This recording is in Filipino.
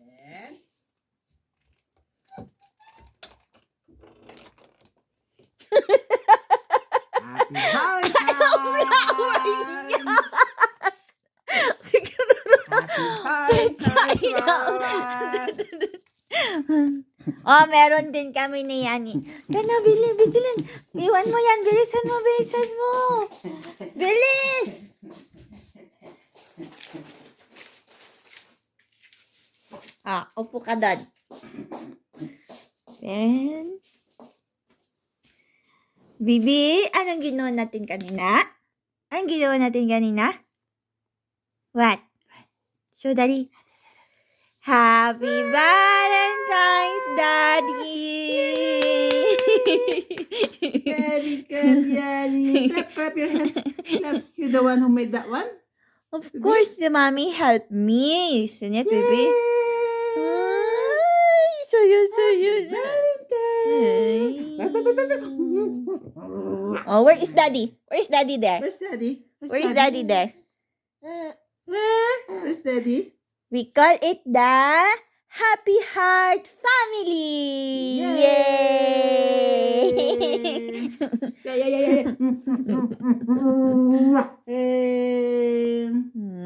And Happy Valentine's! Happy Valentine's, Wawa! Oh, meron din kami ni Yani. Kano, bilisan. Iwan mo yan. Bilisan mo. Bilis! Upo ka doon. Then, Bibi, anong ginawa natin kanina? What? So, Daddy. Happy Valentine's, Daddy! Very good, Yani. Clap your hands. Clap. You're the one who made that one? Of course, the mommy helped me. Isn't it, Bibi? Ay, sayo. Oh, where is Daddy? Where's Daddy there? Where's Daddy? Where's Daddy there? Where's Daddy? We call it the Happy Heart Family. Yay! Yeah.